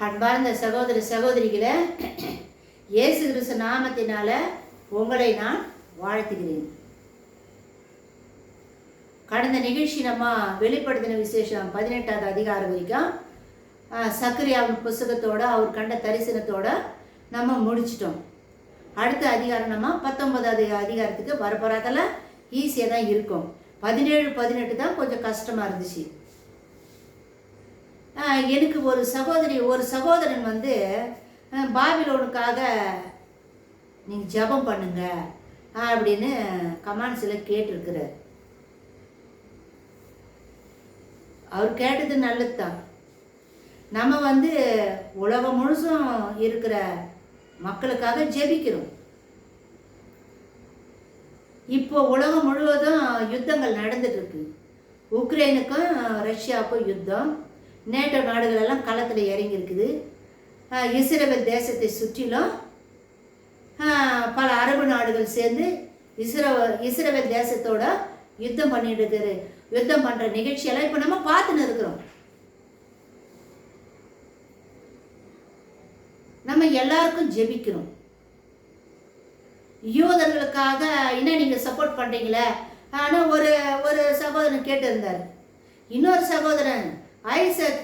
அன்பார்ந்த சகோதர சகோதரிகளை, இயேசு கிறிஸ்து நாமத்தினால உங்களை நான் வாழ்த்துகிறேன். கடந்த நிகழ்ச்சி நம்ம வெளிப்படுத்தின விசேஷம் 18வது அதிகாரம் வரைக்கும் சக்கரியாவின் புஸ்தகத்தோட அவர் கண்ட தரிசனத்தோட நம்ம முடிச்சிட்டோம். அடுத்த அதிகாரம் நம்ம 19வது அதிகாரத்துக்கு வரப்போறதால ஈஸியாக தான் இருக்கும். 17, 18 தான் கொஞ்சம் கஷ்டமாக இருந்துச்சு. எனக்கு ஒரு சகோதரன் வந்து பாபிலோனுக்காக நீங்கள் ஜெபம் பண்ணுங்க அப்படின்னு கமெண்ட்ஸில் கேட்டிருக்கிறார். அவர் கேட்டது நல்லது தான். நம்ம வந்து உலகம் முழுசும் இருக்கிற மக்களுக்காக ஜெபிக்கிறோம். இப்போ உலகம் முழுவதும் யுத்தங்கள் நடந்துட்டு இருக்கு. உக்ரைனுக்கும் ரஷ்யாவுக்கும் யுத்தம். நேட்டோ நாடுகள் எல்லாம் களத்தில் இறங்கி இருக்குது. இஸ்ரேல் தேசத்தை சுற்றிலும் பல அரபு நாடுகள் சேர்ந்து இஸ்ரேல் தேசத்தோட யுத்தம் பண்ணுற நிகழ்ச்சியெல்லாம் இப்போ நம்ம பார்த்துன்னு இருக்கிறோம். நம்ம எல்லாருக்கும் ஜெபிக்கிறோம். யூதர்களுக்காக என்ன நீங்கள் சப்போர்ட் பண்ணுறீங்களே ஆனால் ஒரு சகோதரன் கேட்டிருந்தார். இன்னொரு சகோதரன் ஐசக்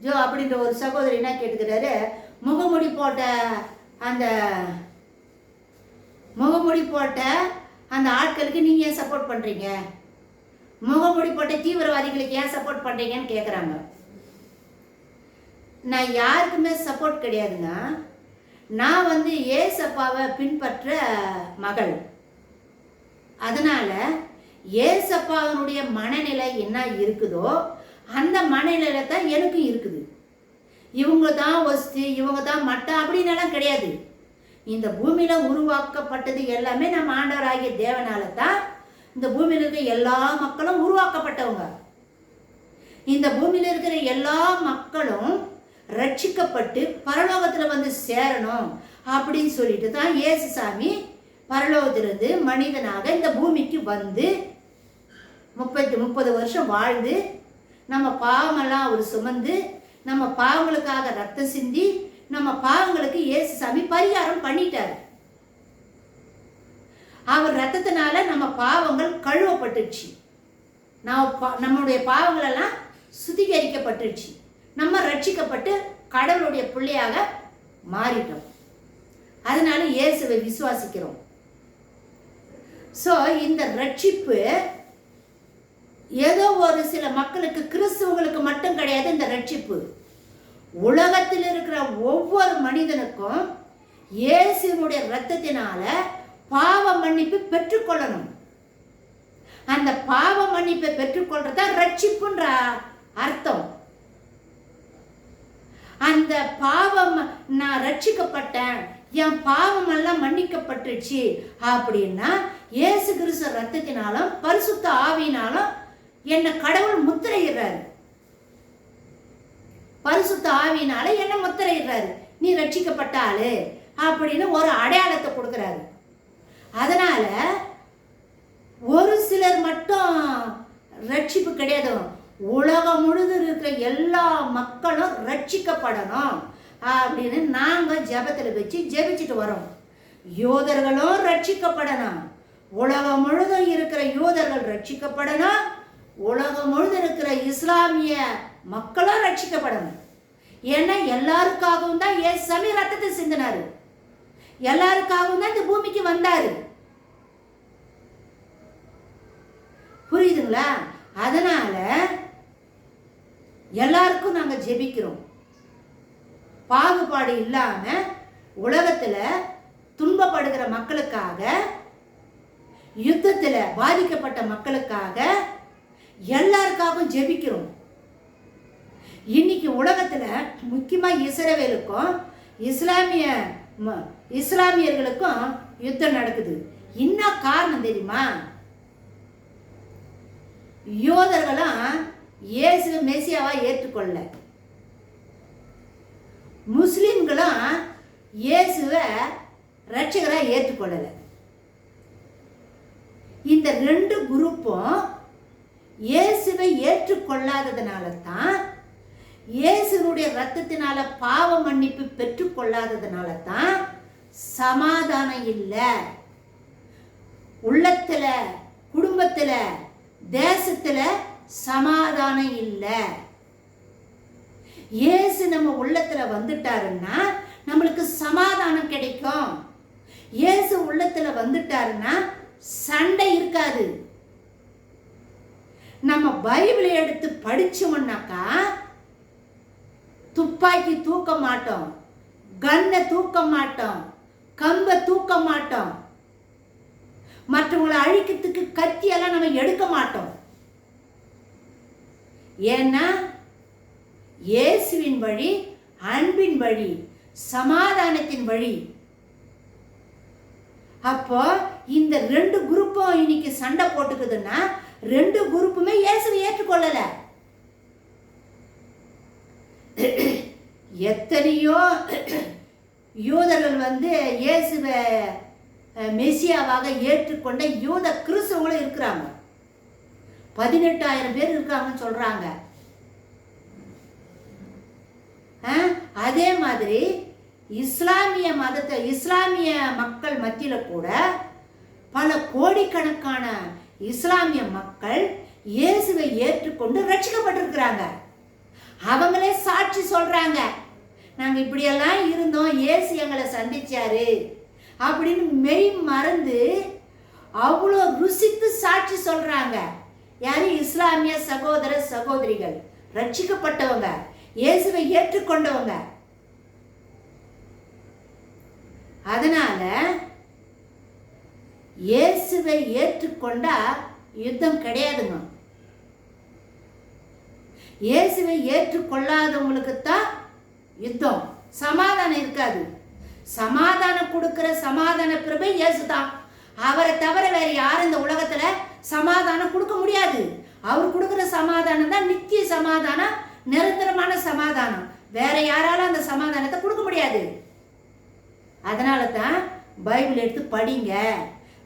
ஜோ அப்படின்ற ஒரு சகோதரர் என்ன கேட்டுக்கிறாரு, முகமுடி போட்ட அந்த ஆட்களுக்கு நீங்கள் ஏன் சப்போர்ட் பண்ணுறீங்க, முகமுடி போட்ட தீவிரவாதிகளுக்கு ஏன் சப்போர்ட் பண்ணுறீங்கன்னு கேட்குறாங்க. நான் யாருக்குமே சப்போர்ட் கிடையாதுங்க. நான் வந்து ஏசப்பாவை பின்பற்ற மகள். அதனால ஏசப்பாவினுடைய மனநிலை என்ன இருக்குதோ அந்த மனநிலை தான் எனக்கும் இருக்குது. இவங்க தான் ஒஸ்தி, இவங்க தான் மட்டம் அப்படின்னெல்லாம் கிடையாது. இந்த பூமியில் உருவாக்கப்பட்டது எல்லாமே நம்ம ஆண்டவராகிய தேவனால தான். இந்த பூமியில் இருக்கிற எல்லா மக்களும் உருவாக்கப்பட்டவங்க. இந்த பூமியில் இருக்கிற எல்லா மக்களும் ரட்சிக்கப்பட்டு பரலோகத்தில் வந்து சேரணும் அப்படின்னு சொல்லிட்டு தான் இயேசு சாமி பரலோகத்திலிருந்து மனிதனாக இந்த பூமிக்கு வந்து 30 வருஷம் வாழ்ந்து நம்ம பாவமெல்லாம் அவர் சுமந்து நம்ம பாவங்களுக்காக ரத்தம் சிந்தி நம்ம பாவங்களுக்கு இயேசு சாமி பரிகாரம் பண்ணிட்டார். அவர் ரத்தத்தினால நம்ம பாவங்கள் கழுவப்பட்டுச்சு. நம்முடைய பாவங்கள் எல்லாம் சுத்திகரிக்கப்பட்டுச்சு. நம்ம ரட்சிக்கப்பட்டு கடவுளுடைய பிள்ளையாக மாறிட்டோம். அதனால இயேசுவை விசுவாசிக்கிறோம். ஸோ இந்த ரட்சிப்பு ஏதோ ஒரு சில மக்களுக்கு, கிறிஸ்துவங்களுக்கு மட்டும் கிடையாது. இந்த ரட்சிப்பு உலகத்தில் இருக்கிற ஒவ்வொரு மனிதனுக்கும் இயேசுனுடைய இரத்தத்தினால பாவ மன்னிப்பு பெற்றுக்கொள்ளணும். அந்த பாவ மன்னிப்பை பெற்றுக்கொள்றதா ரட்சிப்புன்ற அர்த்தம். அந்த பாவம், நான் ரட்சிக்கப்பட்டேன், என் பாவம் எல்லாம் மன்னிக்கப்பட்டுச்சு அப்படின்னா இயேசு கிறிஸ்து ரத்தத்தினாலும் பரிசுத்த ஆவியினாலும் என்ன கடவுள் முத்திரையிடுறாரு. பரிசுத்த ஆவியினால என்ன முத்திரையிடுறாரு, நீ ரட்சிக்கப்பட்டாளு அப்படின்னு ஒரு அடையாளத்தை கொடுக்குறாரு. அதனால ஒரு சிலர் மட்டும் ரட்சிப்பு கிடையாது. உலகம் முழுதும் இருக்கிற எல்லா மக்களும் ரட்சிக்கப்படணும் அப்படின்னு நாங்கள் ஜெபத்தில் வச்சு ஜெபிச்சுட்டு வரோம். யூதர்களும் ரட்சிக்கப்படணும். உலகம் முழுதும் இருக்கிற யூதர்கள் ரட்சிக்கப்படணும். உலகம் முழுதும் இருக்கிற இஸ்லாமிய மக்களும் ரட்சிக்கப்படணும். ஏன்னா எல்லாருக்காகவும் தான் இயேசு சாமி ரத்தத்தை சிந்தினாரு. எல்லாருக்காகவும் தான் இந்த பூமிக்கு வந்தாரு. புரியுதுங்களா? அதனால எல்லாருக்கும் நாங்கள் ஜெபிக்கிறோம். பாகுபாடு இல்லாம உலகத்துல துன்பப்படுகிற மக்களுக்காக, யுத்தத்துல பாதிக்கப்பட்ட மக்களுக்காக எல்லாருக்காகவும் ஜெபிக்கிறோம். இன்னைக்கு உலகத்துல முக்கியமா இஸ்ரவேலுக்கும் இஸ்லாமியர்களுக்கும் யுத்தம் நடக்குது. என்ன காரணம் தெரியுமா? யூதர்களும் இயேசு மெசியாவா ஏற்றுக்கொள்ள, முஸ்லிம்களும் இயேசுவை ரட்சகரா ஏற்றுக்கொள்ளல. இந்த 2 குரூப்பும் இயேசுவை ஏற்றுக்கொள்ளாததுனால தான் இயேசுனுடைய ரத்தத்தினால பாவ மன்னிப்பு பெற்றுக்கொள்ளாததுனால தான் சமாதானம் இல்லை. உள்ளத்துல, குடும்பத்துல, தேசத்துல சமாதானம் இல்லை. இயேசு நம்ம உள்ளத்துல வந்துட்டாருன்னா நம்மளுக்கு சமாதானம் கிடைக்கும். இயேசு உள்ளத்துல வந்துட்டாருன்னா சண்டை இருக்காது. நம்ம பைபிளை எடுத்து படிச்சோம்னாக்கா துப்பாக்கி தூக்க மாட்டோம், கன்னை தூக்க மாட்டோம், கம்பை தூக்க மாட்டோம், மற்றவங்களை அழிக்கிறதுக்கு கத்தியெல்லாம் நம்ம எடுக்க மாட்டோம். ஏன்னா இயேசுவின் வழி அன்பின் வழி, சமாதானத்தின் வழி. அப்போ இந்த ரெண்டு குரூப்பும் இன்னைக்கு சண்டை போட்டுக்குதுன்னா ரெண்டு குரூப்புமே இயேசுவை ஏற்றுக்கொள்ளல. எத்தனையோ யூதர்கள் இயேசுவை மெசியாவாக ஏற்றுக்கொண்ட யூத கிறிஸ்தவங்களும் இருக்கிறாங்க. 18,000 பேர் இருக்காங்கன்னு சொல்றாங்க. அதே மாதிரி இஸ்லாமிய மக்கள் மத்தியில கூட பல கோடிக்கணக்கான இஸ்லாமிய மக்கள் இயேசுவை ஏற்றுக்கொண்டு ரட்சிக்கப்பட்டிருக்கிறாங்க. அவங்களே சாட்சி சொல்றாங்க, நாங்க இப்படியெல்லாம் இருந்தோம், இயேசு எங்களை சந்திச்சாரு அப்படின்னு மெய் மறந்து அவ்வளோ ருசித்து சாட்சி சொல்றாங்க. யாரு? இஸ்லாமிய சகோதர சகோதரிகள், ரட்சிக்கப்பட்டவங்க, இயேசுவை ஏற்றுக்கொண்டவங்க. அதனால இயேசுவை ஏற்றுக்கொண்டா யுத்தம் கிடையாதுங்க. இயேசுவை ஏற்றுக்கொள்ளாதவங்களுக்கு தான் யுத்தம், சமாதானம் இருக்காது. சமாதானம் கொடுக்கிற சமாதான பிரபு இயேசு தான். அவரை தவிர வேற யாரும் இந்த உலகத்துல சமாதானம் கொடுக்க முடியாது. அவர் கொடுக்கிற சமாதானம் தான் நித்திய சமாதானம், நிரந்தரமான சமாதானம். வேற யாராலும் அந்த சமாதானத்தை கொடுக்க முடியாது. அதனால தான் பைபிள் எடுத்து படிங்க,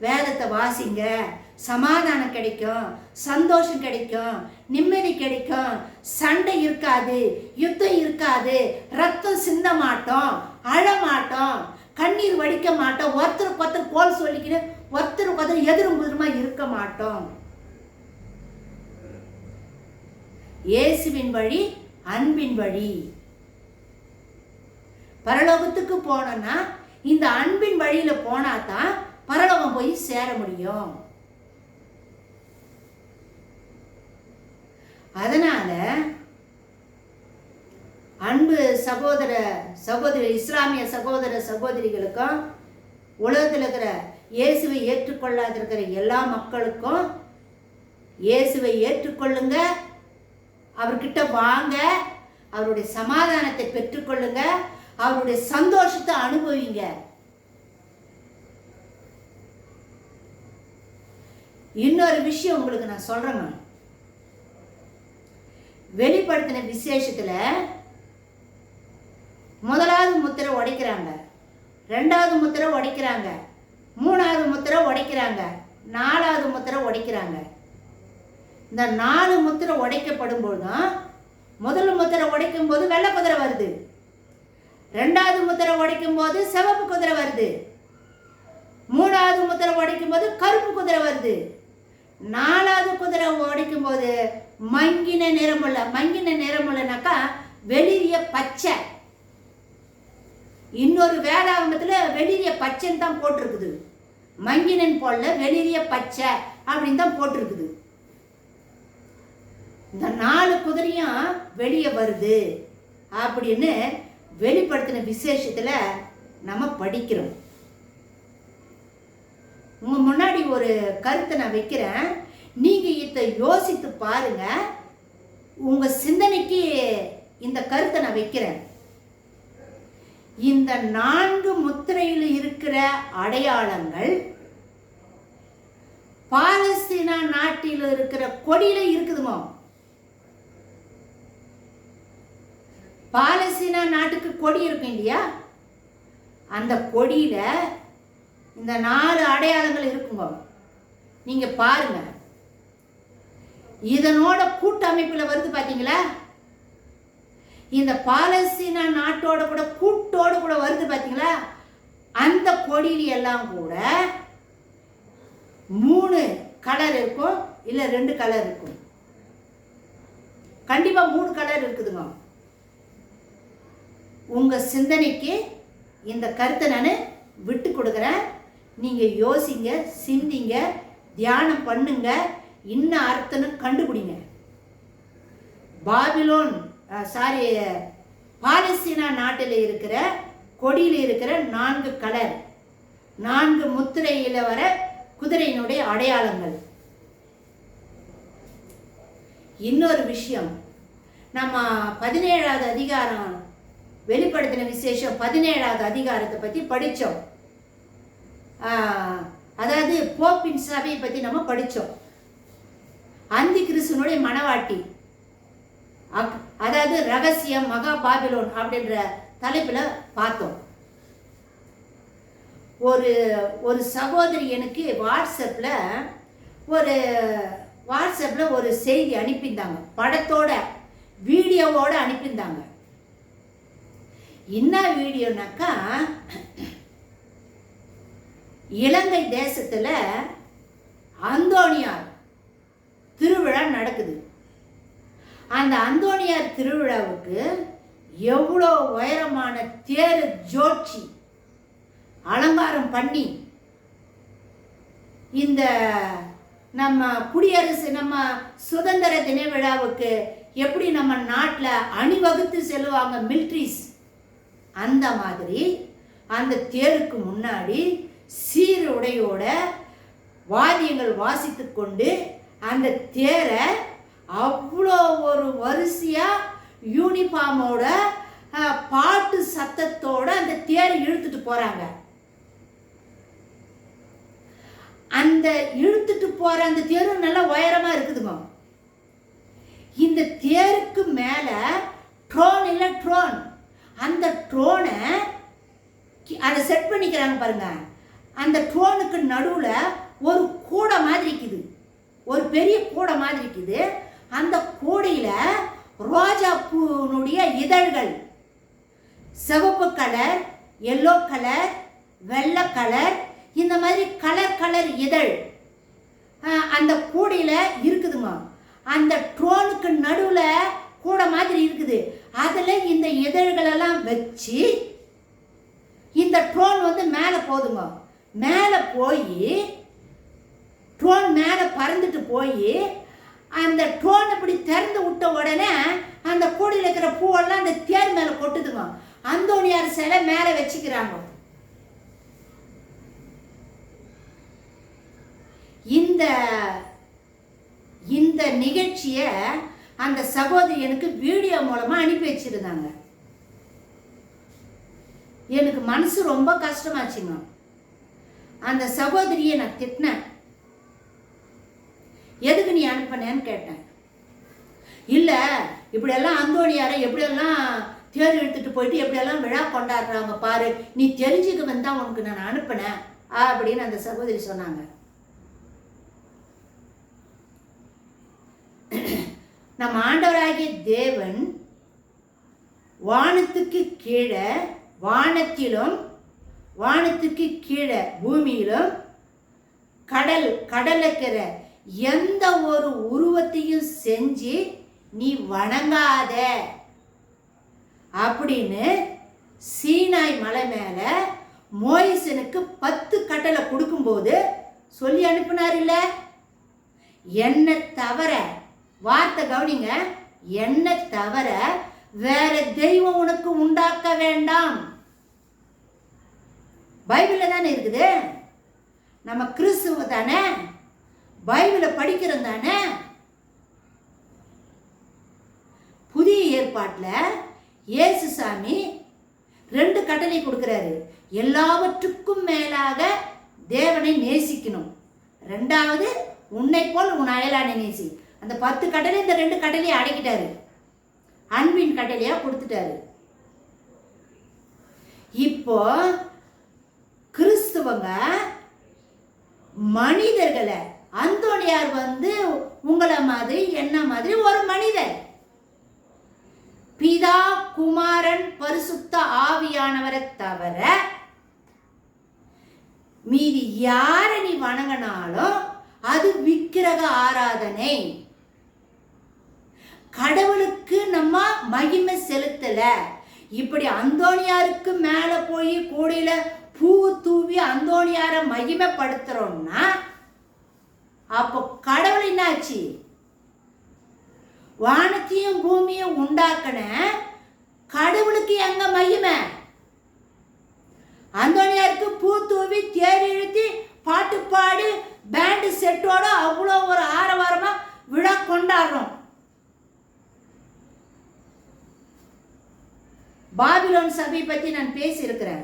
வேதத்தை வாசிங்க, சமாதானம் கிடைக்கும், சந்தோஷம் கிடைக்கும், நிம்மதி கிடைக்கும், சண்டை இருக்காது, யுத்தம் இருக்காது, ரத்தம் சிந்த மாட்டோம், அழ மாட்டோம், கண்ணீர் வடிக்க மாட்டோம், ஒருத்தருக்கு ஒருத்தர் கோல் சொல்லிக்கிட்டு ஒருத்தருக்கு ஒருத்தர் எதிரும் புதிருமா இருக்க மாட்டோம். இயேசுவின் வழி அன்பின் வழி. பரலோகத்துக்கு போனோம்னா இந்த அன்பின் வழியில போனா தான் பரலோகம் போய் சேர முடியும். அதனால அன்பு சகோதர சகோதரி, இஸ்லாமிய சகோதர சகோதரிகளுக்கும் உலகத்தில் இருக்கிற இயேசுவை ஏற்றுக்கொள்ளாத இருக்கிற எல்லா மக்களுக்கும் இயேசுவை ஏற்றுக்கொள்ளுங்க, அவர்கிட்ட வாங்க, அவருடைய சமாதானத்தை பெற்றுக்கொள்ளுங்க, அவருடைய சந்தோஷத்தை அனுபவிங்க. இன்னொரு விஷயம் உங்களுக்கு நான் சொல்றேங்க. வெளிப்படுத்தின விசேஷத்துல முதலாவது முத்திரை உடைக்கிறாங்க, ரெண்டாவது முத்திரை உடைக்கிறாங்க, மூணாவது முத்திரை உடைக்கிறாங்க, நாலாவது முத்திரை உடைக்கிறாங்க. இந்த 4 முத்திரை உடைக்கப்படும் போதுதான் முதல் முத்திரை உடைக்கும் போது வெள்ளை குதிரை வருது, ரெண்டாவது முத்திரை உடைக்கும் போது சிவப்பு குதிரை வருது, மூணாவது முத்திரை உடைக்கும் போது கருப்பு குதிரை வருது, நாலாவது குதிரை உடைக்கும் போது மங்கின நிறமுள்ள. மங்கின நிறமுள்ளனாக்கா வெளிரிய பச்சை. இன்னொரு வேதாகமத்துல வெளிரிய பச்சைன்னு தான் போட்டிருக்குது, மங்கினன் போல வெளிரிய பச்சை அப்படின்னு தான் போட்டிருக்குது. இந்த 4 குதிரையும் வெளியே வருது அப்படின்னு வெளிப்படுத்தின விசேஷத்துல நம்ம படிக்கிறோம். உங்க முன்னாடி ஒரு கருத்தை நான் வைக்கிறேன், நீங்க இதை யோசித்து பாருங்க. உங்க சிந்தனைக்கு இந்த கருத்தை நான் வைக்கிறேன். இந்த 4 முத்திரையில் இருக்கிற அடையாளங்கள் பாலஸ்தீனா நாட்டில் இருக்கிற கொடியில இருக்குதுமோ? பாலஸ்தீனா நாட்டுக்கு கொடி இருக்கும் இல்லையா? அந்த கொடியில இந்த 4 அடையாளங்கள் இருக்குங்க. நீங்க பாருங்க, இதனோட கூட்டமைப்புல வருது பாத்தீங்களா? இந்த பாலஸ்தீனா நாட்டோட கூட கூட்டோடு கூட வருது பார்த்தீங்களா, அந்த கொடியில எல்லாம் கூட 3 கலர் இருக்கும், இல்லை 2 கலர் இருக்கும். கண்டிப்பா 3 கலர் இருக்குதுங்க. உங்க சிந்தனைக்கு இந்த கருத்தை நான் விட்டு கொடுக்குறேன். நீங்க யோசிங்க, சிந்திங்க, தியானம் பண்ணுங்க, இன்ன அர்த்தம்னு கண்டுபிடிங்க. பாலஸ்தீனா நாட்டில் இருக்கிற கொடியில் இருக்கிற 4 கலர், 4 முத்திரையில் வர குதிரையினுடைய அடையாளங்கள். இன்னொரு விஷயம், நம்ம 17வது அதிகாரம், வெளிப்படுத்தின விசேஷம் 17வது அதிகாரத்தை பற்றி படித்தோம். அதாவது போப்பின் சபையை பற்றி நம்ம படித்தோம். அந்தி கிறிஸ்துவனுடைய மணவாட்டி, அதாவது ரகசியம் மகா பாபிலோன் அப்படின்ற தலைப்பில் பார்த்தோம். ஒரு சகோதரி எனக்கு வாட்ஸ்அப்பில் ஒரு செய்தி அனுப்பியிருந்தாங்க, படத்தோட வீடியோவோட அனுப்பியிருந்தாங்க. என்ன வீடியோனாக்கா, இலங்கை தேசத்தில் அந்தோணியார் திருவிழா நடக்குது. அந்த அந்தோணியார் திருவிழாவுக்கு எவ்வளோ உயரமான தேர் ஜோட்சி அலங்காரம் பண்ணி இந்த நம்ம குடியரசு, நம்ம சுதந்திர தின விழாவுக்கு எப்படி நம்ம நாட்டில் அணிவகுத்து செல்லுவாங்க மிலிட்ரிஸ், அந்த மாதிரி அந்த தேருக்கு முன்னாடி சீருடையோட வாத்தியங்கள் வாசித்து கொண்டு அந்த தேரை அவ்வளோ ஒரு வரிசையாக யூனிஃபார்மோட பாட்டு சத்தத்தோட அந்த தேரை இழுத்துட்டு போகிறாங்க. அந்த இழுத்துட்டு போகிற அந்த தேரும் நல்லா உயரமாக இருக்குதுங்க. இந்த தேருக்கு மேலே ட்ரோன் இல்லை, ட்ரோன், அந்த ட்ரோனை அதை செட் பண்ணிக்கிறாங்க பாருங்க. அந்த ட்ரோனுக்கு நடுவில் ஒரு கூடை மாதிரி இருக்குது, ஒரு பெரிய கூடை மாதிரி இருக்குது. அந்த கூடையில் ரோஜா பூனுடைய இதழ்கள், சிவப்பு கலர், எல்லோ கலர், வெள்ளை கலர், இந்த மாதிரி கலர் இதழ் அந்த கூடையில் இருக்குதுங்க. அந்த ட்ரோனுக்கு நடுவில் கூடை மாதிரி இருக்குது. அதில் இந்த இதழ்களெல்லாம் வச்சு இந்த ட்ரோன் வந்து மேலே போதுங்க. மேலே போய் ட்ரோன் மேலே பறந்துட்டு போய் அந்த ட்ரோன் இப்படி திறந்து விட்ட உடனே அந்த கூடையில் இருக்கிற பூவெல்லாம் அந்த தேர் மேலே கொட்டுதுங்க. அந்தோணியார் சிலை மேலே வச்சுக்கிறாங்க. இந்த நிகழ்ச்சியை அந்த சகோதரி எனக்கு வீடியோ மூலமாக அனுப்பி வச்சிருந்தாங்க. எனக்கு மனசு ரொம்ப கஷ்டமாச்சுங்க. அந்த சகோதரியை நான் திட்டினேன். எதுக்கு நீ அனுப்பினேன்னு கேட்டேன். இல்லை, இப்படியெல்லாம் அந்தோணியாரை எப்படியெல்லாம் தேர் எடுத்துட்டு போயிட்டு எப்படியெல்லாம் விழா கொண்டாடுறாங்க பாரு, நீ தெரிஞ்சுக்க வந்தா உனக்கு நான் அனுப்பினேன் அப்படின்னு அந்த சகோதரி சொன்னாங்க. நம் ஆண்டவராகிய தேவன் வானத்துக்கு கீழே, வானத்துக்கு கீழே பூமியிலும் கடலுக்கிற எந்த ஒரு உருவத்தையும் செஞ்சு நீ வணங்காத அப்படின்னு சீனாய் மலை மேல மோயிசனுக்கு 10 கட்டளை கொடுக்கும்போது சொல்லி அனுப்பினார். இல்ல, என்ன தவிர, வார்த்தை கவனிங்க, என்ன தவிர வேற தெய்வம் உனக்கு உண்டாக்க வேண்டாம். பைபிள்ல தானே இருக்குது, நம்ம கிறிஸ்துவ தானே, பைபிளை படிக்கிறோம் தானே. புதிய ஏற்பாட்டில் இயேசு சாமி 2 கட்டளை கொடுக்கிறாரு. எல்லாவற்றுக்கும் மேலாக தேவனை நேசிக்கணும், 2வது உன்னை போல் உன் அயலானை நேசி. அந்த 10 கட்டளை இந்த 2 கட்டளையை அடக்கிட்டாரு, அன்பின் கட்டளையா கொடுத்துட்டாரு. இப்போ கிறிஸ்துவங்க மனிதர்களை, அந்தோணியார் வந்து உங்களை மாதிரி என்ன மாதிரி ஒரு மனிதர், பிதா, குமாரன், பரிசுத்த ஆவியானவரை தவிர மீதி யாரை நீ வணங்கினாலும் அது விக்கிரக ஆராதனை. கடவுளுக்கு நம்ம மகிமை செலுத்தல. இப்படி அந்தோணியாருக்கு மேல போய் கூடையில பூ தூவி அந்தோணியாரை மகிமைப்படுத்துறோம்னா அப்போ கடவுள் என்னாச்சு? வானத்தையும் பூமியும் உண்டாக்கின கடவுளுக்கு எங்க மகிமை? அந்தோணியாருக்கு பூ தூவி தேர் இழுத்தி பாட்டு பாடி பேண்டு செட்டோட அவ்வளோ ஒரு ஆரவாரமா விழா கொண்டாடுறோம். பாபிலோன் சபை பத்தி நான் பேசியிருக்கிறேன்.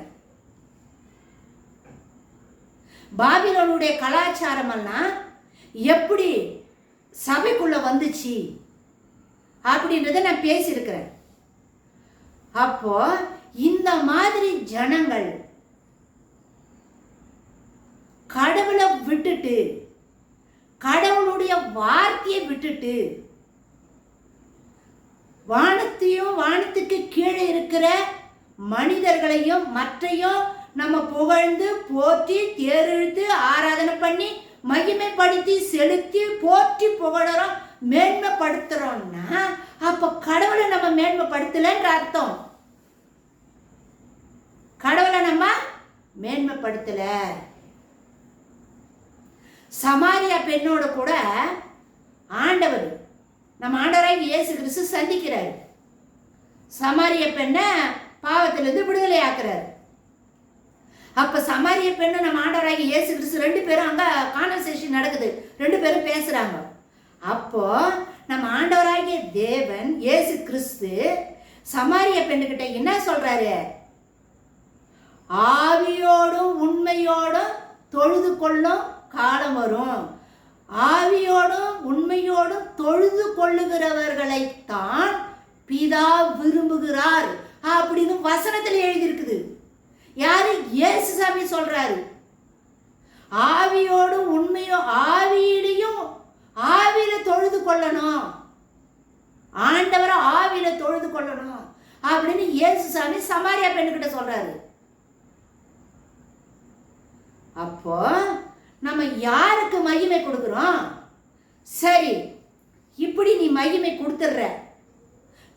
பாபிலோனுடைய கலாச்சாரம் எல்லாம் எப்படி சபைக்குள்ள வந்துச்சு அப்படின்றத நான் பேசியிருக்கிறேன். அப்போ இந்த மாதிரி ஜனங்கள் கடவுளை விட்டுட்டு, கடவுளுடைய வார்த்தையை விட்டுட்டு, வானத்தையும் வானத்துக்கு கீழே இருக்கிற மனிதர்களையும் மற்றையும் நம்ம புகழ்ந்து போற்றி தேர்தெடுத்து ஆராதனை பண்ணி மகிமைப்படுத்தி செலுத்தி போற்றி புகழறோம், மேன்மைப்படுத்துறோம்னா அப்ப கடவுளை நம்ம மேன்மைப்படுத்தலன்ற அர்த்தம். கடவுளை நம்ம மேன்மைப்படுத்தல. சமாரியா பெண்ணோட கூட ஆண்டவர், நம்ம ஆண்டவராக இயேசு கிறிஸ்து சந்திக்கிறார். சமாரிய பெண்ணை பாவத்திலிருந்து விடுதலை ஆக்குறாரு. அப்ப சமாரிய பெண்ணு நம்ம ஆண்டவராக இயேசு கிறிஸ்து ரெண்டு பேரும் அங்க கான்வர்சேஷன் நடக்குது, ரெண்டு பேரும் பேசுறாங்க. அப்போ நம்ம ஆண்டவராகிய தேவன் இயேசு கிறிஸ்து சமாரிய பெண்ணுகிட்ட என்ன சொல்றாரு? ஆவியோடும் உண்மையோடும் தொழுது கொள்ளும் காலம் வரும். ஆவியோடும் உண்மையோடும் தொழுது கொள்ளுகிறவர்களைத்தான் பிதா விரும்புகிறார் அப்படின்னு வசனத்தில் எழுதியிருக்குது. யாரு? இயேசு சாமி சொல்றாரு. ஆவியோடும் உண்மையோ ஆவியிலையும் ஆவியில தொழுது கொள்ளணும், ஆண்டவரை ஆவியில தொழுது கொள்ளணும் அப்படின்னு இயேசு சாமி சமாரியா பெண்ணுகிட்ட சொல்றாரு. அப்போ நம்ம யாருக்கு மகிமை கொடுக்குறோம்? சரி, இப்படி நீ மகிமை கொடுத்துடுற,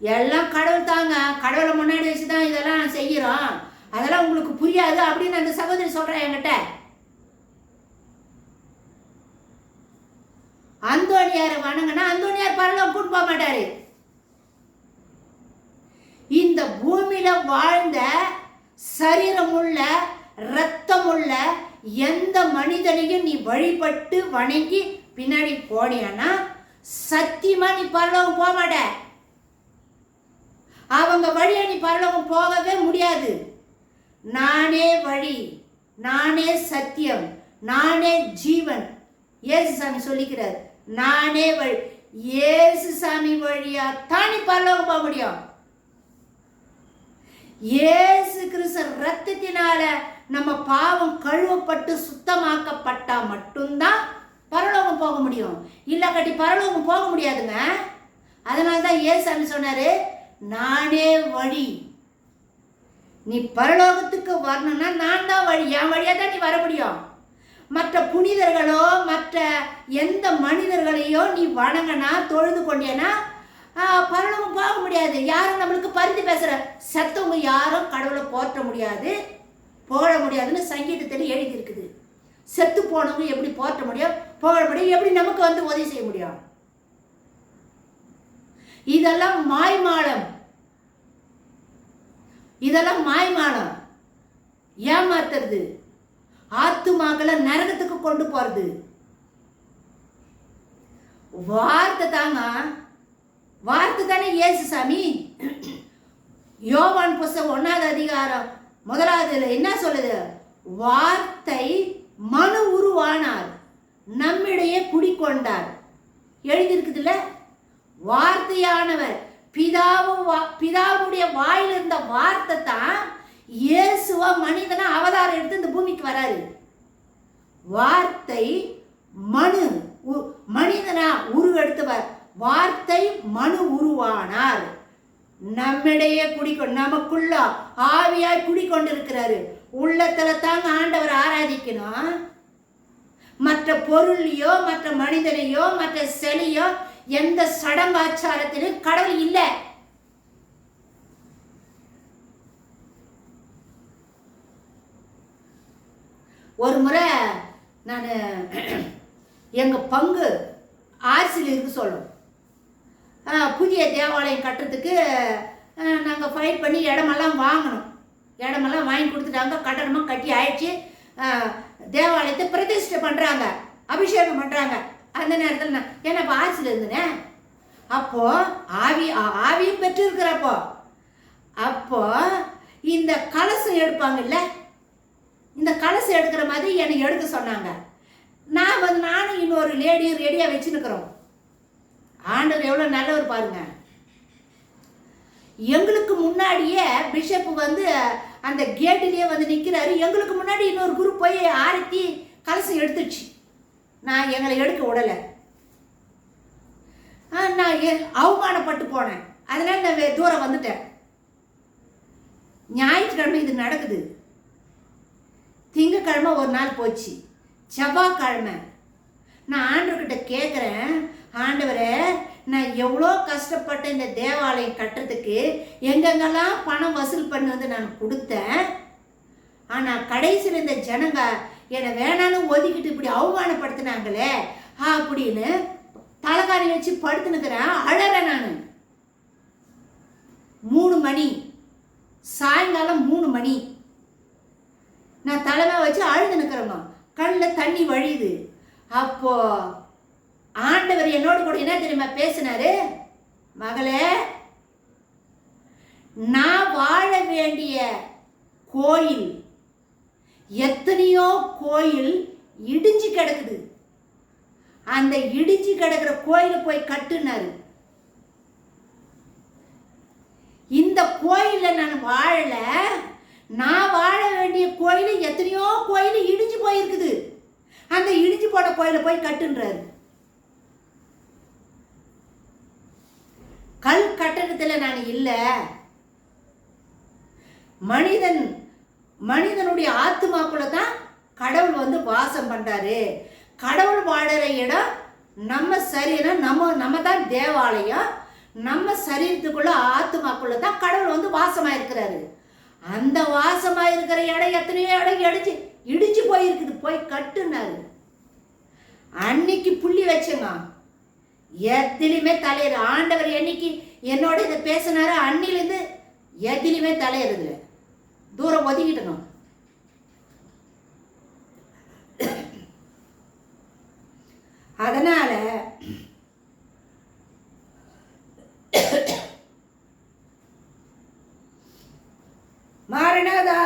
எல்லாம் கடவுள் தாங்க, கடவுளை முன்னாடி வச்சுதான் இதெல்லாம் செய்யறோம், அதெல்லாம் உங்களுக்கு புரியாது அப்படின்னு அந்த சகோதரி சொல்றேன் என்கிட்ட. அந்தோணியாரை வணங்கினா அந்தோணியார் பரலோகம் கூட்டு போக மாட்டாரு. இந்த பூமியில வாழ்ந்த சரீரமுள்ள இரத்தமுள்ள எந்த மனிதனையும் நீ வழிபட்டு வணங்கி பின்னாடி போனியானா சத்தியமா நீ பரலோகம் போக மாட்ட. அவங்க வழியை நீ பரலோகம் போகவே முடியாது. நானே வழி, நானே சத்தியம், நானே ஜீவன். இயேசு சாமி சொல்லிக்கிறார், நானே வழி. இயேசு சாமி வழியா தான் நீ பரலோகம் போக முடியும். இயேசு கிறிஸ்து ரத்தத்தினால நம்ம பாவம் கழுவப்பட்டு சுத்தமாக்கப்பட்டா மட்டும்தான் பரலோகம் போக முடியும். இல்லாட்டி பரலோகம் போக முடியாதுங்க. அதனால்தான் இயேசு சொன்னாரு, நானே வழி. நீ பரலோகத்துக்கு வரணும்னா நான் தான் வழி, என் வழியா தான் நீ வர முடியும். மற்ற புனிதர்களோ மற்ற எந்த மனிதர்களையோ நீ வணங்கினா தொழுது கொண்டேனா பரலோகம் போக முடியாது. யாரும் நம்மளுக்கு பரிந்து பேசுற செத்தவங்க யாரும் கடவுளை போற்ற முடியாது, புகழ முடியாதுன்னு சங்கீதத்தில் எழுதி இருக்குது. செத்து போனவங்க எப்படி போற்ற முடியும், புகழ முடியும், எப்படி நமக்கு வந்து உதவி செய்ய முடியும்? இதெல்லாம் மாய்மாலம், இதெல்லாம் மாய்மாலம், ஏமாத்துறது, ஆத்துமாக்களை நரகத்துக்கு கொண்டு போறது. வார்த்தை தாங்க, வார்த்தை தானே இயேசு சாமி. யோவான் புஸ்தகம் 1ஆவது அதிகாரம் 1ஆவதுல என்ன சொல்லுது? வார்த்தை மனு உருவானார், நம்மிடையே குடிக்கொண்டார். எழுதியிருக்குதுல்ல, வார்த்தையானவர் பிதாவுடைய வாயில் இருந்த வார்த்தை தான் இயேசுவா மனிதனா அவதாரம் எடுத்து இந்த பூமிக்கு வராரு. வார்த்தை மனிதனா உருவெடுத்தவர், வார்த்தை மனு உருவானார், நம்மிடையே நமக்குள்ள ஆவியாய் குடிக்கொண்டிருக்கிறாரு. உள்ளத்துல தாங்க ஆண்டவர் ஆராதிக்கணும். மற்ற பொருளையோ மற்ற மனிதனையோ மற்ற சிலையோ எந்த சடங்காச்சாரத்திலும் கடவுள் இல்லை. ஒரு முறை நான் எங்கள் பங்கு ஆர்சியில் இருக்கு சொல்லும், புதிய தேவாலயம் கட்டுறதுக்கு நாங்கள் ஃபைட் பண்ணி இடமெல்லாம் வாங்கணும். இடமெல்லாம் வாங்கி கொடுத்துட்டாங்க, கட்டணமாக கட்டி ஆயிடுச்சு. தேவாலயத்தை பிரதிஷ்டை பண்ணுறாங்க, அபிஷேகம் பண்ணுறாங்க. அந்த நேரத்தில் நான் ஏன்னா இப்போ ஆர்சியில் இருந்தேன். அப்போது ஆவியும் பெற்றிருக்கிறப்போ இந்த கலசம் எடுப்பாங்கல்ல, இந்த கலசம் எடுக்கிற மாதிரி என்னை எடுக்க சொன்னாங்க. நானும் இன்னொரு லேடியும் ரெடியாக வச்சுருக்கிறோம். ஆண்டவர் எவ்வளோ நல்லவர் பாருங்க. எங்களுக்கு முன்னாடியே பிஷப் அந்த கேட்டிலேயே நிற்கிறாரு. எங்களுக்கு முன்னாடி இன்னொரு குரூப் போய் ஆரத்தி கலசம் எடுத்துச்சு. நான் எங்களை எடுக்க விடலை. நான் அவமானப்பட்டு போனேன். அதனால நான் தூரம் வந்துட்டேன். ஞாயிற்றுக்கிழமை இது நடக்குது. திங்கக்கிழமை ஒரு நாள் போச்சு. செவ்வாய்க்கிழமை நான் ஆண்டவர்கிட்ட கேட்குறேன், ஆண்டவரே நான் எவ்வளோ கஷ்டப்பட்ட இந்த தேவாலயம் கட்டுறதுக்கு எங்கெங்கெல்லாம் பணம் வசூல் பண்ணி நான் கொடுத்தேன். ஆனால் கடைசியில் இந்த ஜனங்க என்னை வேணாலும் ஒதுக்கிட்டு இப்படி அவமானப்படுத்தினாங்களே அப்படின்னு தலைகாணி வச்சு படுத்துனுக்கிறேன். அழறேன். நான் 3 மணி, சாயங்காலம் 3 மணி நான் தலைமை வச்சு அழுது நிற்கிறேம்மா. கண்ணில் தண்ணி வழியுது. அப்போ ஆண்டவர் என்னோட கூட என்ன தெரியுமா பேசினாரு? மகளே, நான் வாழ வேண்டிய கோயில் எத்தனையோ கோயில் இடிஞ்சு கிடக்குது. அந்த இடிஞ்சு கிடக்கிற கோயிலை போய் கட்டுனாரு. இந்த கோயில நான் வாழல. நான் வாழ வேண்டிய கோயில் எத்தனையோ கோயில் இடிஞ்சு போயிருக்குது. அந்த இடிஞ்சு போன கோயிலை போய் கட்டுன்றாரு. கல் கட்டடத்தில் நான் இல்லை. மனிதனுடைய ஆத்மாக்குள்ள தான் கடவுள் வாசம் பண்றாரு. கடவுள் வாழற இடம் நம்ம சரீரம். நம்ம தான் தேவாலயம். நம்ம சரீரத்துக்குள்ள ஆத்மாக்குள்ள தான் கடவுள் வாசமா இருக்கிறாரு. அந்த வாசமா இருக்கிற இடம் எத்தனையோ இடம் இடிச்சு போயிருக்குது. போய் கட்டுனாரு. அன்னைக்கு புள்ளி வச்சுங்க. எதிலுமே தலையிற ஆண்டவர் என்னைக்கு என்னோட இதை பேசினாரு, அன்னிலிருந்து எதிலுமே தலையிறது தூரம் ஒதுக்கிட்டணும். அதனால மாரநாதா